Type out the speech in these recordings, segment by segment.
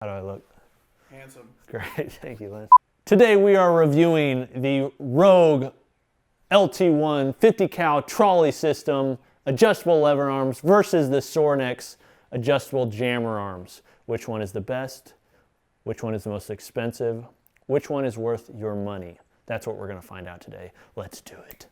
How do I look? Handsome. Great, thank you, Lynn. Today we are reviewing the Rogue LT1 50 cal trolley system adjustable lever arms versus the Sorinex adjustable jammer arms. Which one is the best? Which one is the most expensive? Which one is worth your money? That's what we're going to find out today. Let's do it.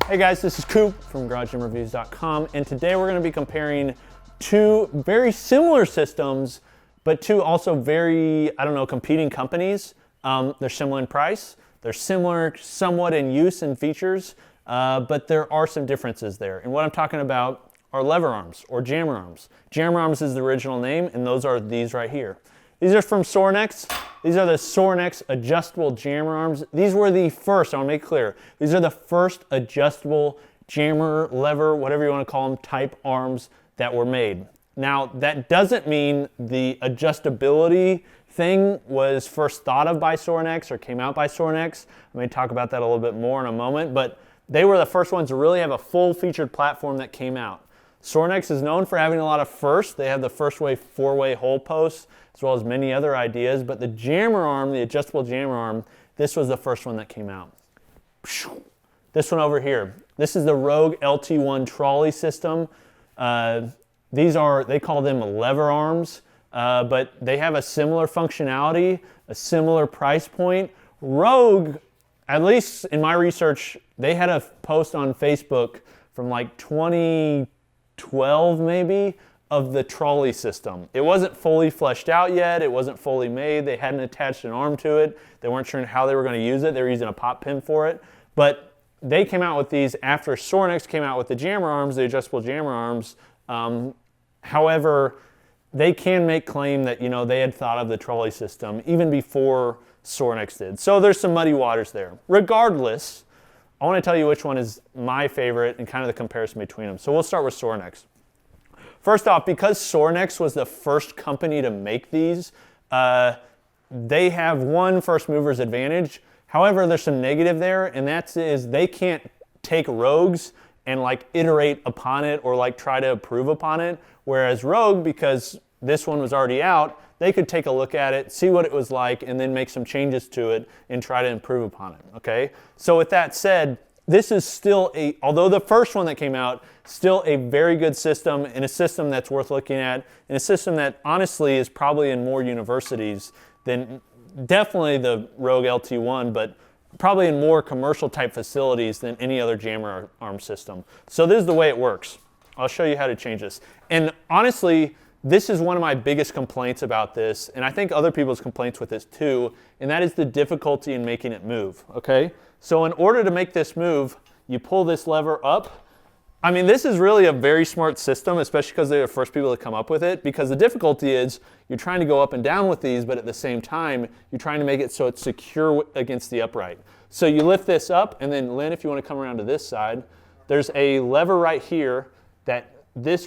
Hey guys, this is Coop from GarageGymReviews.com, and today we're going to be comparing two very similar systems, but two also very, competing companies. They're similar in price, they're similar somewhat in use and features, but there are some differences there. And what I'm talking about are lever arms or jammer arms. Jammer arms is the original name, and those are these right here. These are from Sorinex. These are the Sorinex Adjustable Jammer Arms. These were the first, I want to make clear, these are the first adjustable jammer, lever, whatever you want to call them, type arms that were made. Now, that doesn't mean the adjustability thing was first thought of by Sorinex or came out by Sorinex. I'm going to talk about that a little bit more in a moment, but they were the first ones to really have a full featured platform that came out. Sorinex is known for having a lot of firsts. They have the first way four-way hole posts, as well as many other ideas, but the jammer arm, the adjustable jammer arm, this was the first one that came out. This one over here, this is the Rogue LT1 trolley system. They call them lever arms, but they have a similar functionality, a similar price point. Rogue, at least in my research, they had a post on Facebook from like 2012 maybe, of the trolley system. It wasn't fully fleshed out yet, it wasn't fully made, they hadn't attached an arm to it, they weren't sure how they were going to use it, they were using a pop pin for it, but they came out with these after Sorinex came out with the jammer arms, the adjustable jammer arms. However, they can make claim that they had thought of the trolley system even before Sorinex did. So there's some muddy waters there. Regardless, I want to tell you which one is my favorite and kind of the comparison between them. So we'll start with Sorinex. First off, because Sorinex was the first company to make these, they have one first mover's advantage. However, there's some negative there, and that is they can't take Rogues and like iterate upon it or like try to improve upon it. Whereas Rogue, because this one was already out, they could take a look at it, see what it was like, and then make some changes to it and try to improve upon it, okay? So with that said, this is still although the first one that came out, still a very good system and a system that's worth looking at and a system that honestly is probably in more universities than definitely the Rogue LT1, but probably in more commercial type facilities than any other jammer arm system. So this is the way it works. I'll show you how to change this. And honestly, this is one of my biggest complaints about this, and I think other people's complaints with this too, and that is the difficulty in making it move, okay? So in order to make this move, you pull this lever up. I mean, this is really a very smart system, especially because they're the first people to come up with it, because the difficulty is you're trying to go up and down with these, but at the same time, you're trying to make it so it's secure against the upright. So you lift this up, and then Lynn, if you want to come around to this side, there's a lever right here that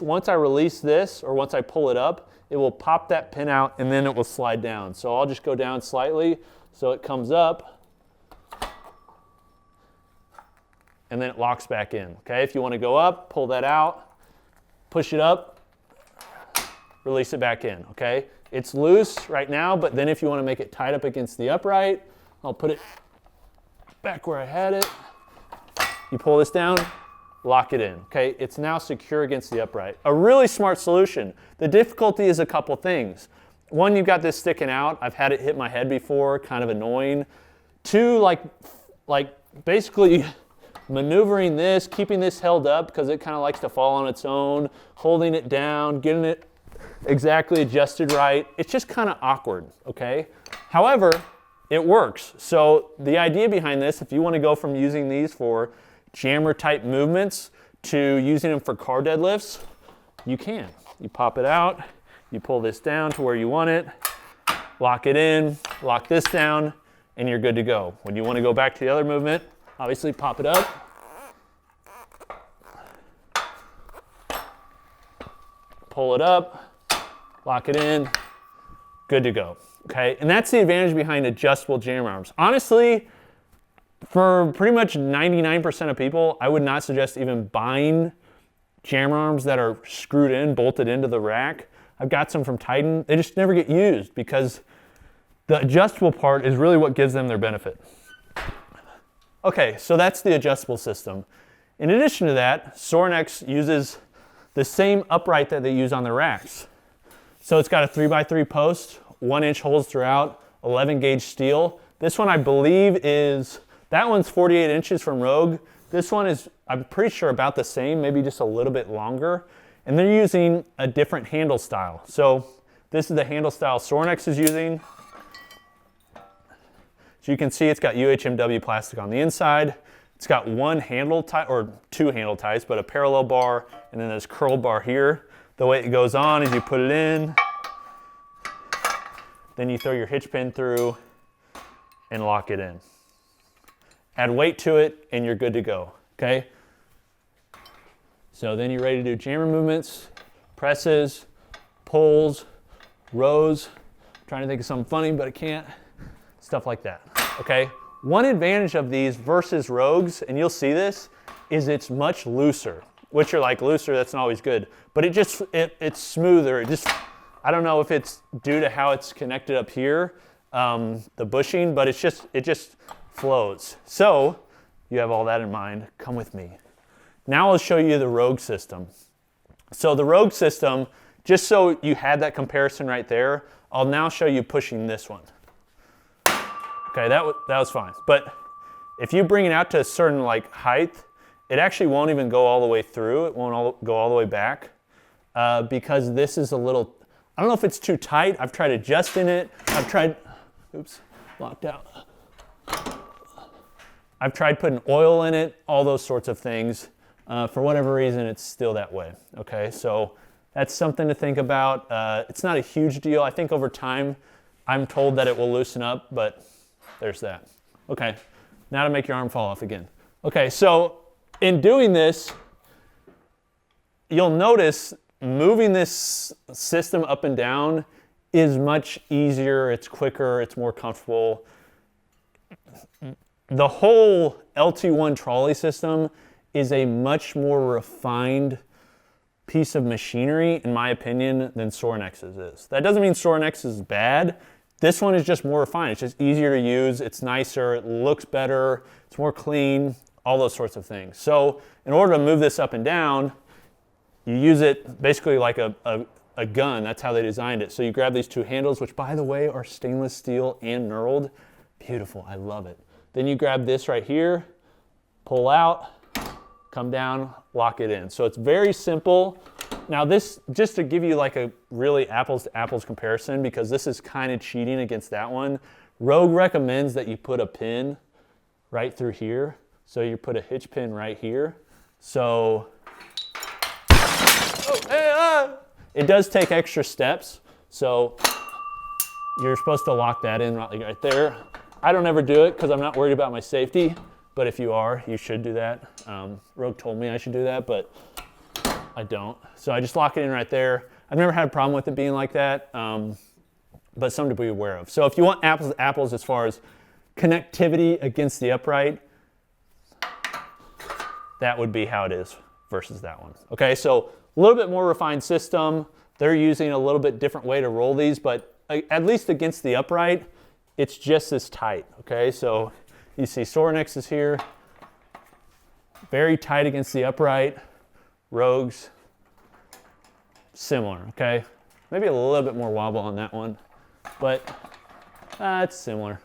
once I release this, or once I pull it up, it will pop that pin out, and then it will slide down. So I'll just go down slightly, so it comes up, and then it locks back in, okay? If you want to go up, pull that out, push it up, release it back in, okay? It's loose right now, but then if you want to make it tight up against the upright, I'll put it back where I had it. You pull this down, lock it in, okay? It's now secure against the upright. A really smart solution. The difficulty is a couple things. One, you've got this sticking out. I've had it hit my head before, kind of annoying. Two, like basically maneuvering this, keeping this held up because it kind of likes to fall on its own, holding it down, getting it exactly adjusted right. It's just kind of awkward, okay? However, it works. So the idea behind this, if you want to go from using these for jammer type movements to using them for car deadlifts, you can. You pop it out, you pull this down to where you want it, lock it in, lock this down, and you're good to go. When you want to go back to the other movement, obviously pop it up, pull it up, lock it in, good to go. okay? And that's the advantage behind adjustable jammer arms. Honestly, for pretty much 99% of people, I would not suggest even buying jammer arms that are screwed in, bolted into the rack. I've got some from Titan. They just never get used because the adjustable part is really what gives them their benefit. Okay, so that's the adjustable system. In addition to that, Sorinex uses the same upright that they use on the racks. So it's got a 3x3 post, 1-inch holes throughout, 11 gauge steel. This one I believe is, that one's 48 inches from Rogue. This one is, I'm pretty sure, about the same, maybe just a little bit longer. And they're using a different handle style. So this is the handle style Sorinex is using. So you can see it's got UHMW plastic on the inside. It's got one handle tie, or two handle ties, but a parallel bar and then this curl bar here. The way it goes on is you put it in, then you throw your hitch pin through and lock it in. Add weight to it and you're good to go, okay? So then you're ready to do jammer movements, presses, pulls, rows. I'm trying to think of something funny, but I can't. Stuff like that, okay? One advantage of these versus Rogues, and you'll see this, is it's much looser. Which you're like, looser, that's not always good. But it's smoother. It just, I don't know if it's due to how it's connected up here, the bushing, but it just flows. So you have all that in mind, come with me. Now I'll show you the Rogue system. So the Rogue system, just so you had that comparison right there, I'll now show you pushing this one. Okay, that was fine. But if you bring it out to a certain like height, it actually won't even go all the way through. It won't go all the way back because this is a little, I don't know if it's too tight. I've tried adjusting it. I've tried, oops, locked out. I've tried putting oil in it, all those sorts of things. For whatever reason, it's still that way. Okay, so that's something to think about. It's not a huge deal. I think over time, I'm told that it will loosen up, but there's that. Okay, now to make your arm fall off again. Okay, so in doing this, you'll notice moving this system up and down is much easier, it's quicker, it's more comfortable. The whole LT1 trolley system is a much more refined piece of machinery, in my opinion, than Sorinex's is. That doesn't mean Sorinex is bad. This one is just more refined. It's just easier to use, it's nicer, it looks better, it's more clean, all those sorts of things. So in order to move this up and down, you use it basically like a gun. That's how they designed it. So you grab these two handles, which by the way are stainless steel and knurled. Beautiful, I love it. Then you grab this right here, pull out, come down, lock it in. So it's very simple. Now this, just to give you like a really apples to apples comparison, because this is kind of cheating against that one, Rogue recommends that you put a pin right through here. So you put a hitch pin right here. So, it does take extra steps. So you're supposed to lock that in right there. I don't ever do it because I'm not worried about my safety, but if you are, you should do that. Rogue told me I should do that, but I don't. So I just lock it in right there. I've never had a problem with it being like that, but something to be aware of. So if you want apples to apples as far as connectivity against the upright, that would be how it is versus that one. Okay, so a little bit more refined system. They're using a little bit different way to roll these, but at least against the upright, it's just as tight. Okay, so you see Sorinex is here, very tight against the upright. Rogues, similar, okay? Maybe a little bit more wobble on that one, but it's similar.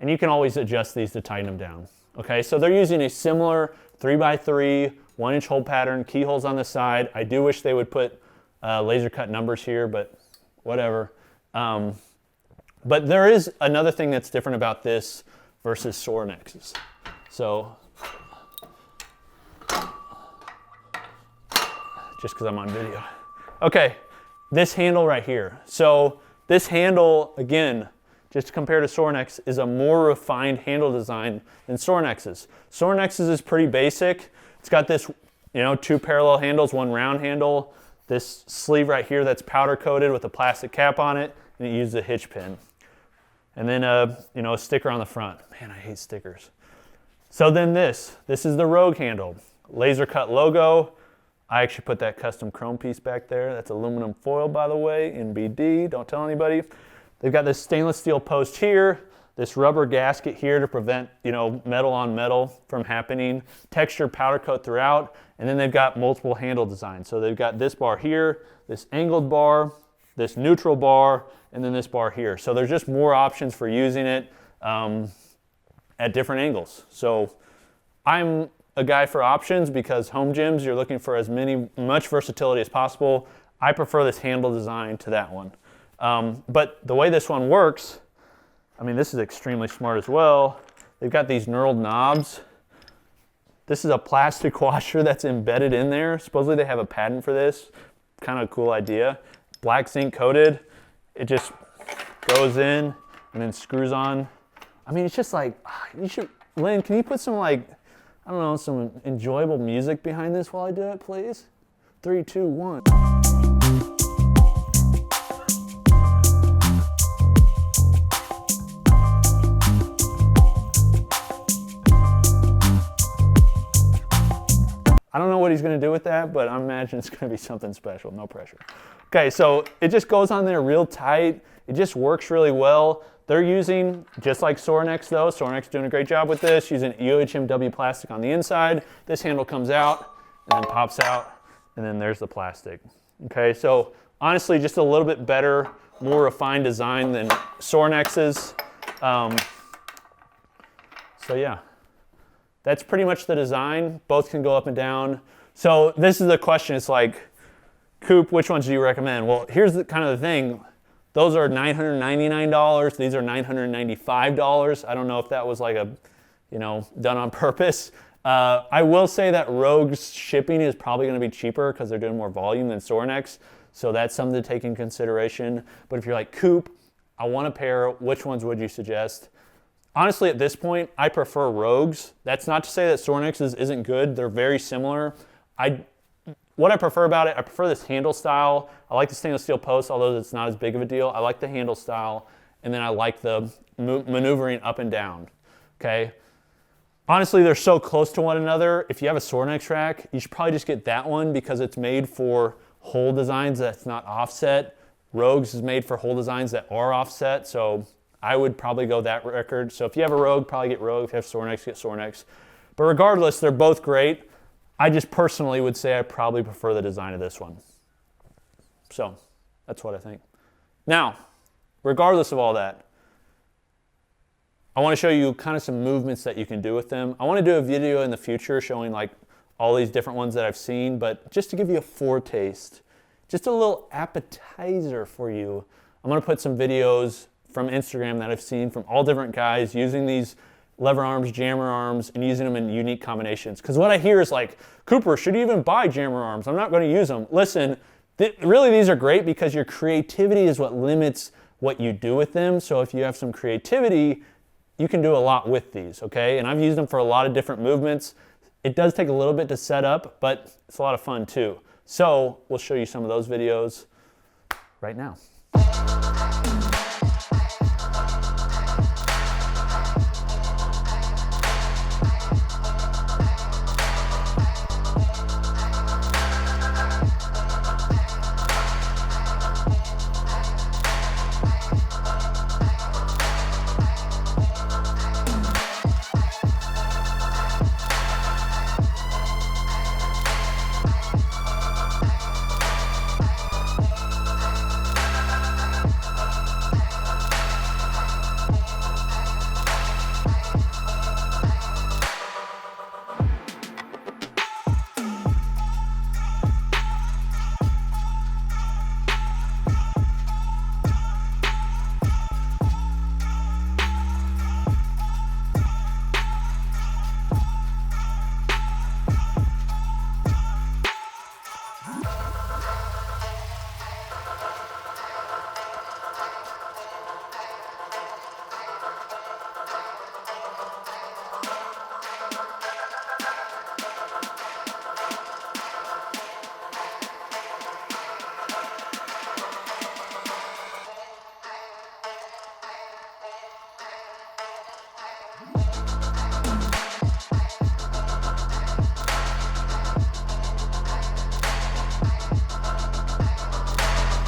And you can always adjust these to tighten them down. Okay, so they're using a similar 3x3, 1-inch hole pattern, keyholes on the side. I do wish they would put laser cut numbers here, but whatever. But there is another thing that's different about this versus Sorinex's. So, just because I'm on video. Okay, this handle right here. So this handle, again, just to compare to Sorinex, is a more refined handle design than Sorinex's. Sorinex's is pretty basic. It's got this, two parallel handles, one round handle, this sleeve right here that's powder coated with a plastic cap on it, and it uses a hitch pin. And then you know, a sticker on the front. Man, I hate stickers. So then this is the Rogue handle. Laser cut logo. I actually put that custom chrome piece back there. That's aluminum foil, by the way, in BD. Don't tell anybody. They've got this stainless steel post here, this rubber gasket here to prevent, you know, metal on metal from happening. Textured powder coat throughout, and then they've got multiple handle designs. So they've got this bar here, this angled bar, this neutral bar, and then this bar here. So there's just more options for using it at different angles. So I'm a guy for options because home gyms, you're looking for as much versatility as possible. I prefer this handle design to that one. But the way this one works, I mean, this is extremely smart as well. They've got these knurled knobs. This is a plastic washer that's embedded in there. Supposedly they have a patent for this. Kind of a cool idea. Black zinc coated. It just goes in and then screws on. I mean, it's just like, you should, Lynn, can you put some like, I don't know, some enjoyable music behind this while I do it, please? 3, 2, 1. I don't know what he's going to do with that, but I imagine it's going to be something special. No pressure. Okay, so it just goes on there real tight. It just works really well. They're using, just like Sorinex though, Sorinex doing a great job with this, using UHMW plastic on the inside. This handle comes out and then pops out, and then there's the plastic. Okay, so honestly, just a little bit better, more refined design than Sorinex's. So yeah. That's pretty much the design. Both can go up and down. So this is the question. It's like, Coop, which ones do you recommend? Well, here's the kind of the thing. Those are $999. These are $995. I don't know if that was like a, you know, done on purpose. I will say that Rogue's shipping is probably going to be cheaper because they're doing more volume than Sorinex. So that's something to take in consideration. But if you're like, Coop, I want a pair, which ones would you suggest? Honestly, at this point, I prefer Rogues. That's not to say that Sorinex's isn't good. They're very similar. What I prefer about it, I prefer this handle style. I like the stainless steel post, although it's not as big of a deal. I like the handle style, and then I like the maneuvering up and down, okay? Honestly, they're so close to one another. If you have a Sorinex rack, you should probably just get that one because it's made for hole designs that's not offset. Rogues is made for hole designs that are offset, so I would probably go that record. So if you have a Rogue, probably get Rogue. If you have Sorinex, get Sorinex. But regardless, they're both great. I just personally would say I probably prefer the design of this one. So that's what I think. Now, regardless of all that, I want to show you kind of some movements that you can do with them. I want to do a video in the future showing like all these different ones that I've seen, but just to give you a foretaste, just a little appetizer for you, I'm going to put some videos from Instagram that I've seen from all different guys using these lever arms, jammer arms, and using them in unique combinations. Because what I hear is like, Cooper, should you even buy jammer arms? I'm not going to use them. Listen, really these are great because your creativity is what limits what you do with them. So if you have some creativity, you can do a lot with these, okay? And I've used them for a lot of different movements. It does take a little bit to set up, but it's a lot of fun too. So we'll show you some of those videos right now.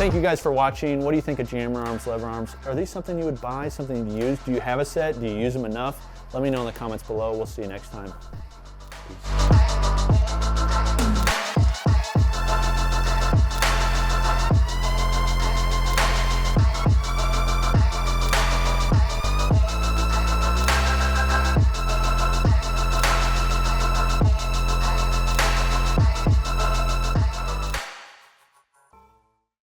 Thank you guys for watching. What do you think of jammer arms, lever arms? Are these something you would buy, something you use? Do you have a set? Do you use them enough? Let me know in the comments below. We'll see you next time.